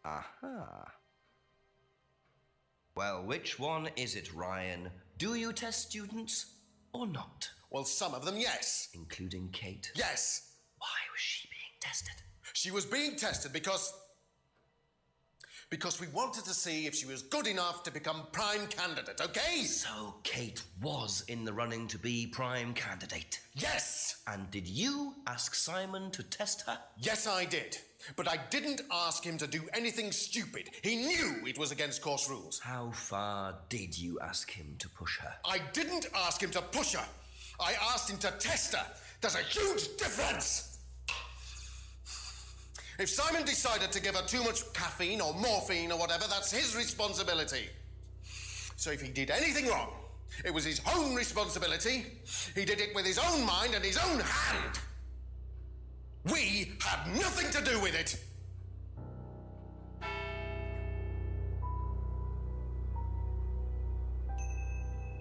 Aha. Well, which one is it, Ryan? Do you test students or not? Well, some of them, yes. Including Kate? Yes. Why was she being tested? She was being tested because we wanted to see if she was good enough to become prime candidate, okay? So Kate was in the running to be prime candidate? Yes! And did you ask Simon to test her? Yes, I did. But I didn't ask him to do anything stupid. He knew it was against course rules. How far did you ask him to push her? I didn't ask him to push her. I asked him to test her. There's a huge difference! If Simon decided to give her too much caffeine or morphine or whatever, that's his responsibility. So if he did anything wrong, it was his own responsibility. He did it with his own mind and his own hand. We had nothing to do with it.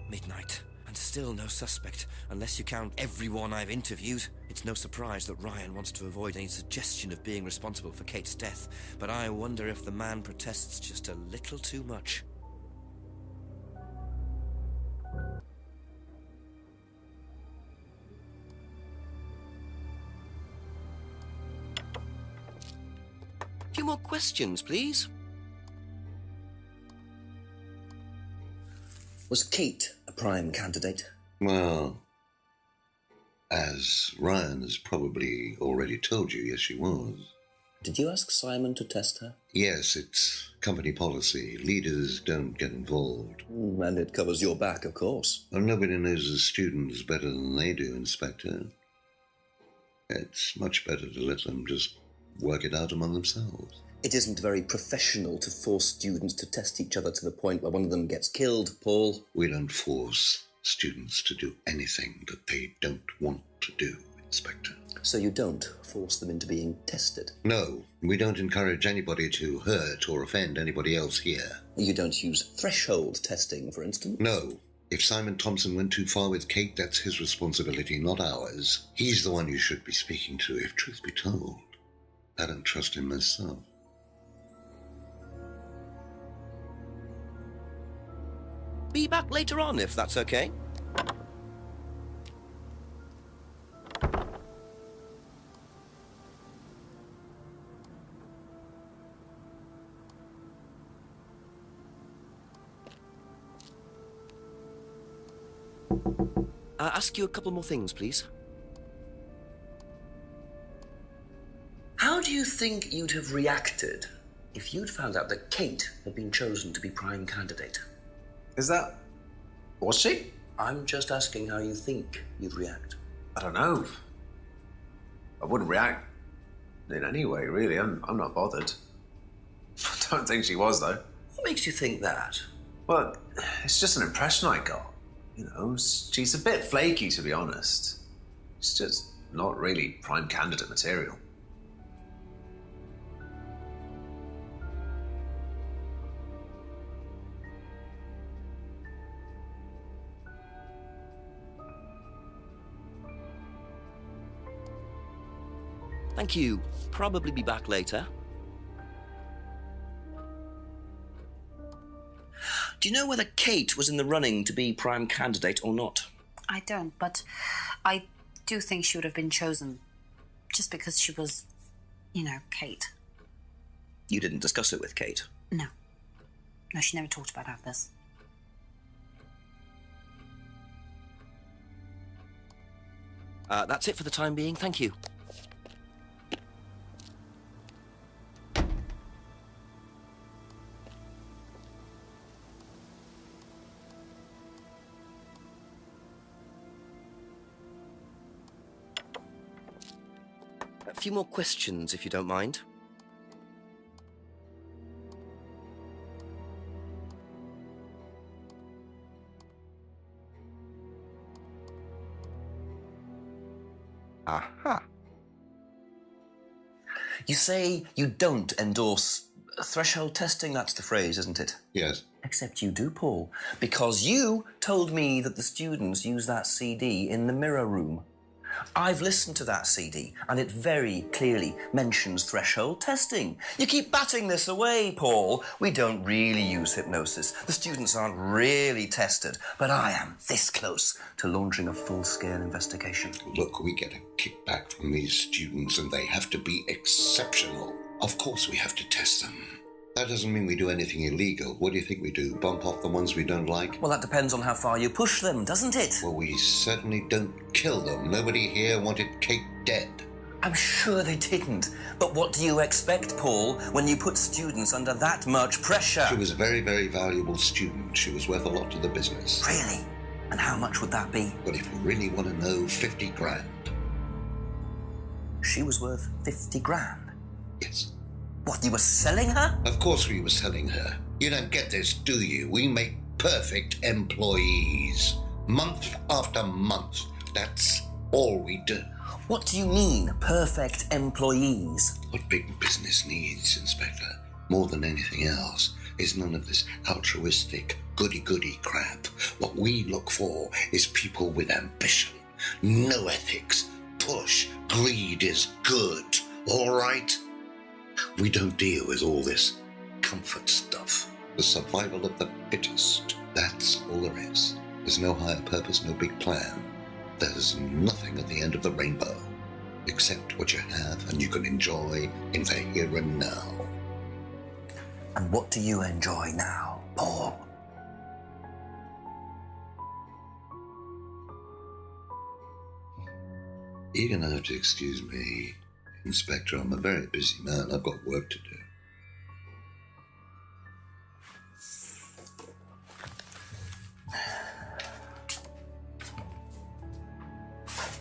Midnight, and still no suspect, unless you count everyone I've interviewed. It's no surprise that Ryan wants to avoid any suggestion of being responsible for Kate's death, but I wonder if the man protests just a little too much. A few more questions, please. Was Kate a prime candidate? Well, as Ryan has probably already told you, yes, she was. Did you ask Simon to test her? Yes, it's company policy. Leaders don't get involved. And it covers your back, of course. Well, nobody knows the students better than they do, Inspector. It's much better to let them just work it out among themselves. It isn't very professional to force students to test each other to the point where one of them gets killed, Paul. We don't force students to do anything that they don't want to do, Inspector. So you don't force them into being tested? No, we don't encourage anybody to hurt or offend anybody else here. You don't use threshold testing, for instance? No. If Simon Thompson went too far with Kate, that's his responsibility, not ours. He's the one you should be speaking to, if truth be told. I don't trust him myself. Be back later on, if that's okay. Ask you a couple more things, please. How do you think you'd have reacted if you'd found out that Kate had been chosen to be prime candidate? Was she? I'm just asking how you think you'd react. I don't know. I wouldn't react in any way, really. I'm not bothered. I don't think she was, though. What makes you think that? Well, it's just an impression I got. You know, she's a bit flaky, to be honest. She's just not really prime candidate material. Thank you. Probably be back later. Do you know whether Kate was in the running to be prime candidate or not? I don't, but I do think she would have been chosen just because she was, Kate. You didn't discuss it with Kate? No. No, she never talked about this. That's it for the time being. Thank you. A few more questions, if you don't mind. Aha. You say you don't endorse threshold testing, that's the phrase, isn't it? Yes. Except you do, Paul, because you told me that the students use that CD in the mirror room. I've listened to that CD, and it very clearly mentions threshold testing. You keep batting this away, Paul. We don't really use hypnosis. The students aren't really tested, but I am this close to launching a full-scale investigation. Look, we get a kickback from these students, and they have to be exceptional. Of course we have to test them. That doesn't mean we do anything illegal. What do you think we do? Bump off the ones we don't like? Well, that depends on how far you push them, doesn't it? Well, we certainly don't kill them. Nobody here wanted Kate dead. I'm sure they didn't. But what do you expect, Paul, when you put students under that much pressure? She was a very, very valuable student. She was worth a lot to the business. Really? And how much would that be? Well, if you really want to know, 50 grand. She was worth 50 grand. Yes. What, you were selling her? Of course we were selling her. You don't get this, do you? We make perfect employees. Month after month. That's all we do. What do you mean, perfect employees? What big business needs, Inspector, more than anything else, is none of this altruistic, goody-goody crap. What we look for is people with ambition, no ethics, push, greed is good, all right? We don't deal with all this comfort stuff. The survival of the fittest. That's all there is. There's no higher purpose, no big plan. There's nothing at the end of the rainbow, except what you have and you can enjoy in the here and now. And what do you enjoy now, Paul? You're going to have to excuse me, Inspector. I'm a very busy man. I've got work to do.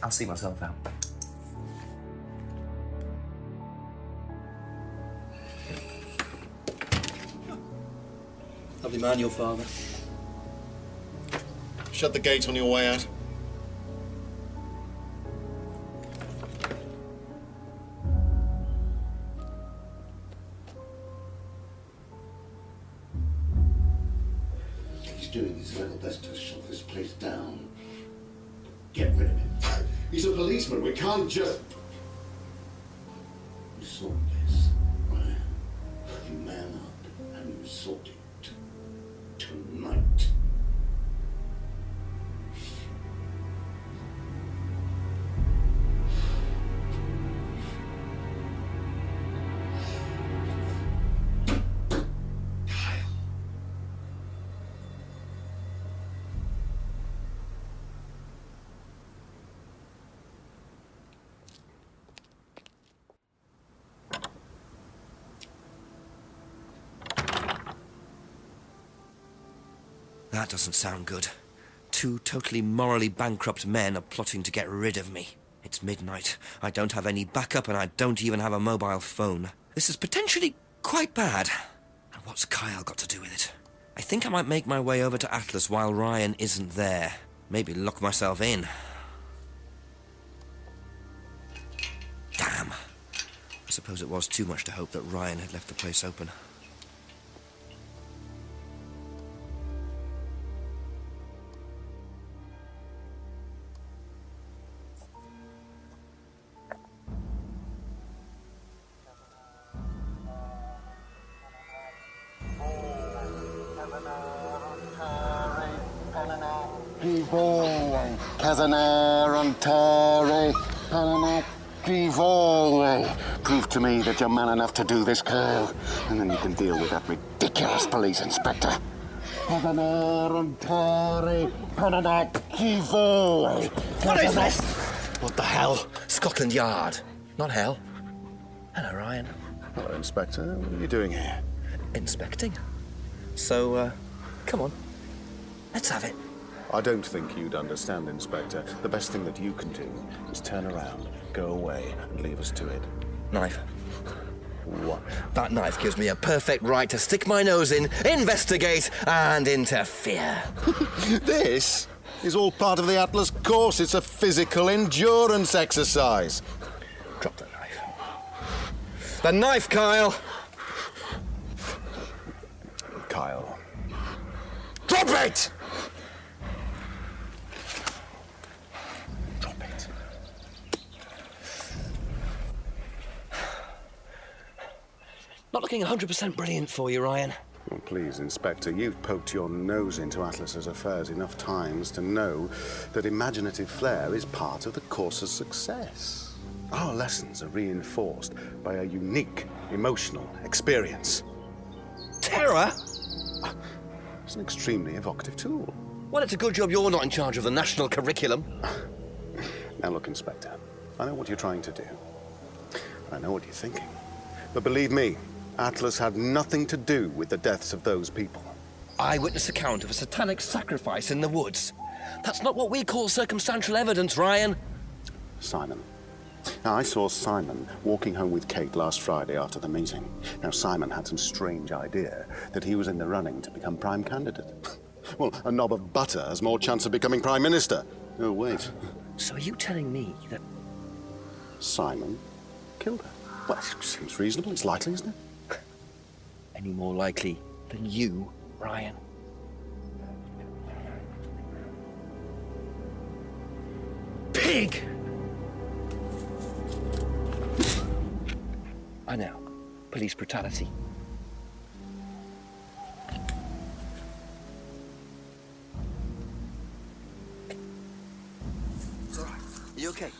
I'll see myself out. Lovely man, your father. Shut the gate on your way out. He's doing his level best to shut this place down. Get rid of him. He's a policeman. We can't just... You sort this, Ryan. You man up and you sort it. Tonight. That doesn't sound good. Two totally morally bankrupt men are plotting to get rid of me. It's midnight. I don't have any backup and I don't even have a mobile phone. This is potentially quite bad. And what's Kyle got to do with it? I think I might make my way over to Atlas while Ryan isn't there. Maybe lock myself in. Damn. I suppose it was too much to hope that Ryan had left the place open. Casanare on Terry, Panama, prove to me that you're man enough to do this, Kyle, and then you can deal with that ridiculous police inspector. Casanare on Terry, Panama, What is this? What the hell? Scotland Yard. Not hell. Hello, Ryan. Hello, Inspector. What are you doing here? Inspecting. So, come on. Let's have it. I don't think you'd understand, Inspector. The best thing that you can do is turn around, go away, and leave us to it. Knife. What? That knife gives me a perfect right to stick my nose in, investigate, and interfere. This is all part of the Atlas course. It's a physical endurance exercise. Drop the knife. The knife, Kyle! Kyle. Drop it! Drop it. not looking 100% brilliant for you, Ryan. Well, please, Inspector, you've poked your nose into Atlas's affairs enough times to know that imaginative flair is part of the course's success. Our lessons are reinforced by a unique emotional experience. Terror? It's an extremely evocative tool. Well, it's a good job you're not in charge of the national curriculum. Now look, Inspector, I know what you're trying to do. I know what you're thinking. But believe me, Atlas had nothing to do with the deaths of those people. Eyewitness account of a satanic sacrifice in the woods. That's not what we call circumstantial evidence, Ryan. Simon. Now, I saw Simon walking home with Kate last Friday after the meeting. Now, Simon had some strange idea that he was in the running to become prime candidate. Well, a knob of butter has more chance of becoming prime minister. Oh, wait. So are you telling me that... Simon killed her? Well, it seems reasonable. It's likely, isn't it? Any more likely than you, Ryan? Pig! I know. Police brutality. It's all right. Are you okay?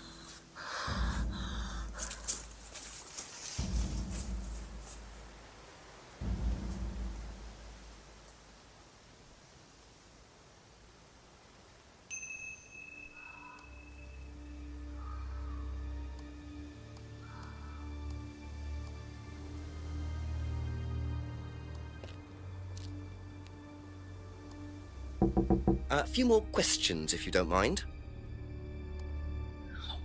A few more questions, if you don't mind.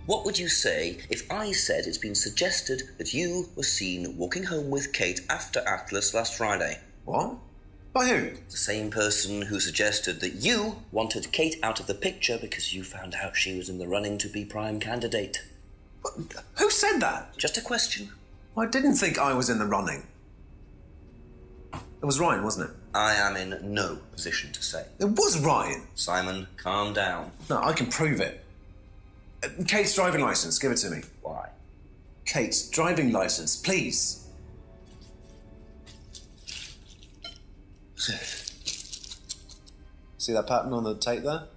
What would you say if I said it's been suggested that you were seen walking home with Kate after Atlas last Friday? What? By who? The same person who suggested that you wanted Kate out of the picture because you found out she was in the running to be prime candidate. Who said that? Just a question. I didn't think I was in the running. It was Ryan, wasn't it? I am in no position to say. It was Ryan. Simon, calm down. No, I can prove it. Kate's driving license, give it to me. Why? Kate's driving license, please. See that pattern on the tape there?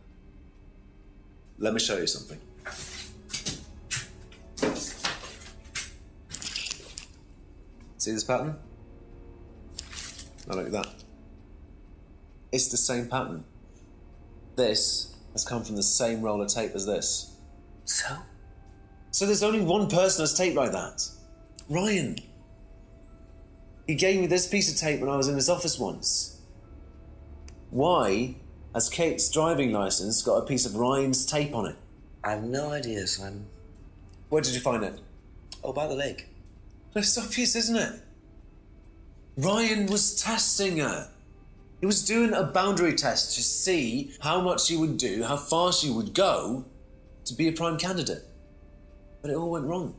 Let me show you something. See this pattern? Now look at that. It's the same pattern. This has come from the same roll of tape as this. So? So there's only one person who's tape like that. Ryan. He gave me this piece of tape when I was in his office once. Why has Kate's driving license got a piece of Ryan's tape on it? I have no idea, Simon. Where did you find it? Oh, by the lake. It's obvious, isn't it? Ryan was testing her. He was doing a boundary test to see how much she would do, how far she would go to be a prime candidate. But it all went wrong.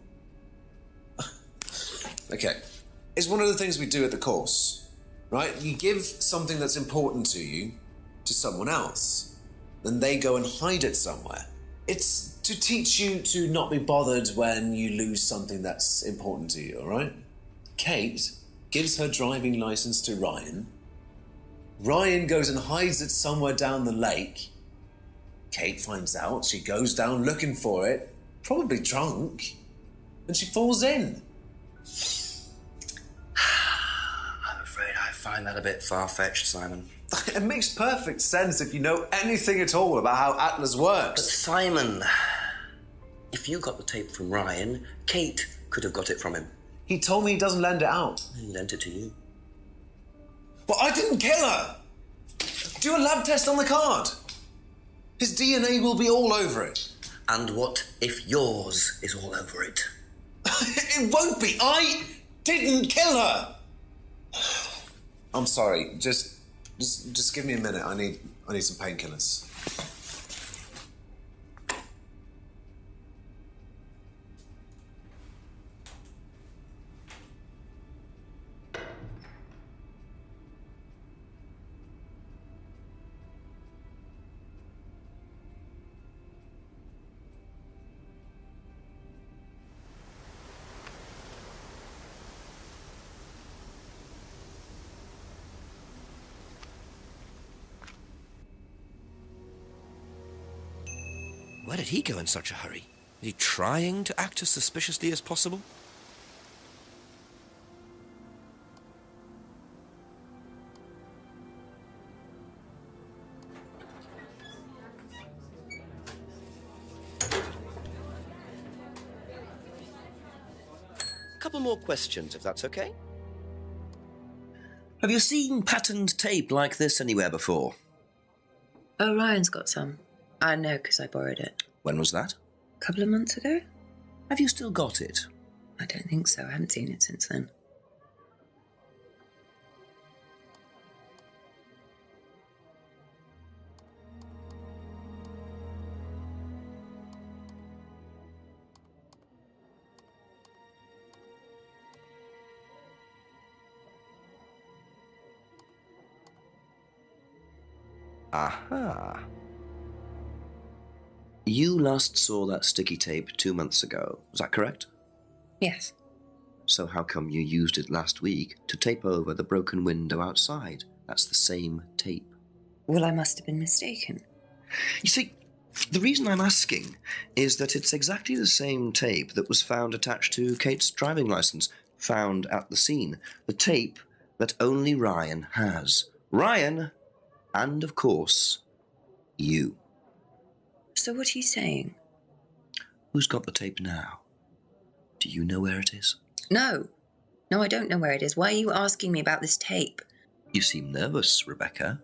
Okay. It's one of the things we do at the course, right? You give something that's important to you to someone else, then they go and hide it somewhere. It's to teach you to not be bothered when you lose something that's important to you, all right? Kate gives her driving license to Ryan. Ryan goes and hides it somewhere down the lake. Kate finds out, she goes down looking for it, probably drunk, and she falls in. I'm afraid I find that a bit far-fetched, Simon. It makes perfect sense if you know anything at all about how Atlas But works. Simon, if you got the tape from Ryan, Kate could have got it from him. He told me he doesn't lend it out. He lent it to you. But I didn't kill her! Do a lab test on the card. His DNA will be all over it. And what if yours is all over it? It won't be. I didn't kill her. I'm sorry. Just give me a minute. I need some painkillers. Where did he go in such a hurry? Is he trying to act as suspiciously as possible? Couple more questions, if that's okay. Have you seen patterned tape like this anywhere before? Oh, Ryan's got some. I know, because I borrowed it. When was that? A couple of months ago? Have you still got it? I don't think so. I haven't seen it since then. Aha. You last saw that sticky tape 2 months ago, is that correct? Yes. So how come you used it last week to tape over the broken window outside? That's the same tape. Well, I must have been mistaken. You see, the reason I'm asking is that it's exactly the same tape that was found attached to Kate's driving license, found at the scene. The tape that only Ryan has. Ryan, and of course, you. So what are you saying? Who's got the tape now? Do you know where it is? No. No, I don't know where it is. Why are you asking me about this tape? You seem nervous, Rebecca.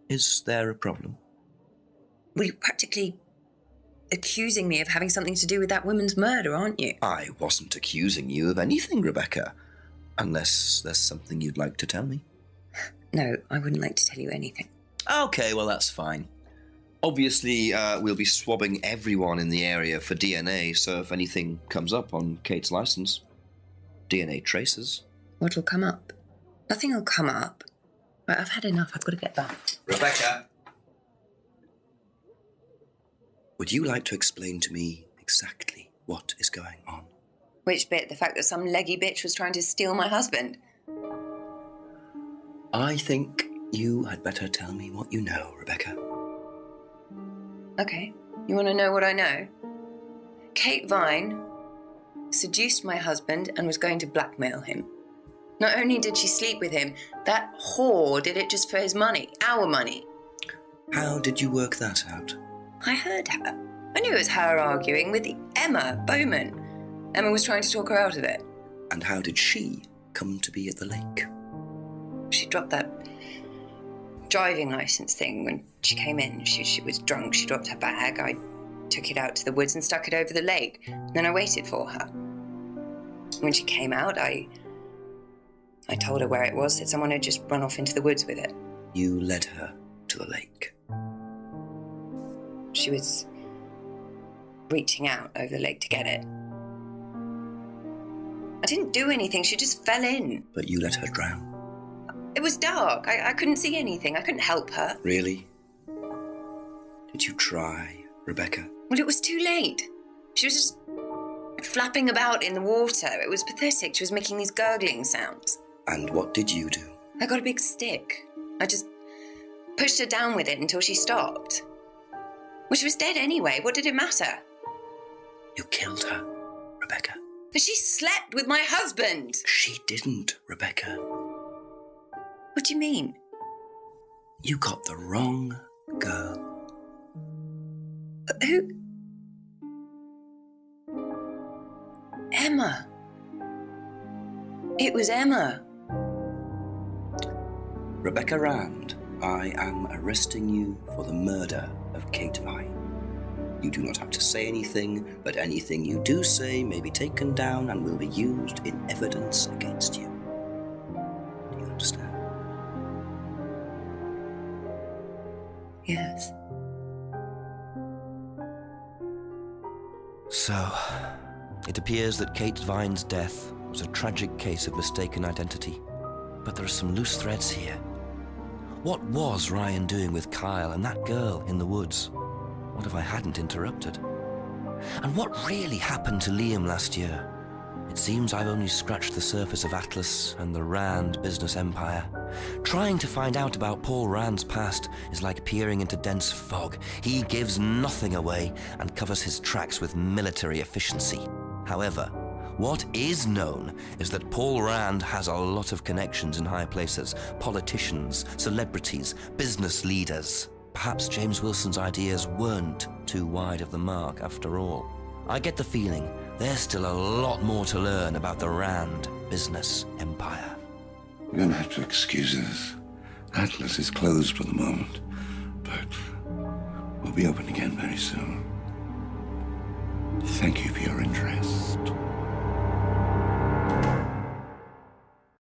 Is there a problem? Well, you're practically accusing me of having something to do with that woman's murder, aren't you? I wasn't accusing you of anything, Rebecca. Unless there's something you'd like to tell me. No, I wouldn't like to tell you anything. Okay, well, that's fine. Obviously, we'll be swabbing everyone in the area for DNA, so if anything comes up on Kate's license, DNA traces. What'll come up? Nothing will come up. Right, I've had enough. I've got to get back. Rebecca! Would you like to explain to me exactly what is going on? Which bit? The fact that some leggy bitch was trying to steal my husband? I think you had better tell me what you know, Rebecca. Okay. You want to know what I know? Kate Vine seduced my husband and was going to blackmail him. Not only did she sleep with him, that whore did it just for his money, our money. How did you work that out? I heard her. I knew it was her arguing with Emma Bowman. Emma was trying to talk her out of it. And how did she come to be at the lake? She dropped that driving licence thing when she came in. She was drunk. She dropped her bag. I took it out to the woods and stuck it over the lake. Then I waited for her. When she came out, I told her where it was, that someone had just run off into the woods with it. You led her to the lake. She was reaching out over the lake to get it. I didn't do anything. She just fell in. But you let her drown. It was dark. I couldn't see anything. I couldn't help her. Really? Did you try, Rebecca? Well, it was too late. She was just flapping about in the water. It was pathetic. She was making these gurgling sounds. And what did you do? I got a big stick. I just pushed her down with it until she stopped. Well, she was dead anyway. What did it matter? You killed her, Rebecca. But she slept with my husband. She didn't, Rebecca. What do you mean? You got the wrong girl. Who? Emma. It was Emma. Rebecca Rand, I am arresting you for the murder of Kate Vine. You do not have to say anything, but anything you do say may be taken down and will be used in evidence against you. Do you understand? Yes. So, it appears that Kate Vine's death was a tragic case of mistaken identity. But there are some loose threads here. What was Ryan doing with Kyle and that girl in the woods? What if I hadn't interrupted? And what really happened to Liam last year? It seems I've only scratched the surface of Atlas and the Rand business empire. Trying to find out about Paul Rand's past is like peering into dense fog. He gives nothing away and covers his tracks with military efficiency. However, what is known is that Paul Rand has a lot of connections in high places, politicians, celebrities, business leaders. Perhaps James Wilson's ideas weren't too wide of the mark after all. I get the feeling there's still a lot more to learn about the Rand business empire. You're going to have to excuse us. Atlas is closed for the moment, but we'll be open again very soon. Thank you for your interest.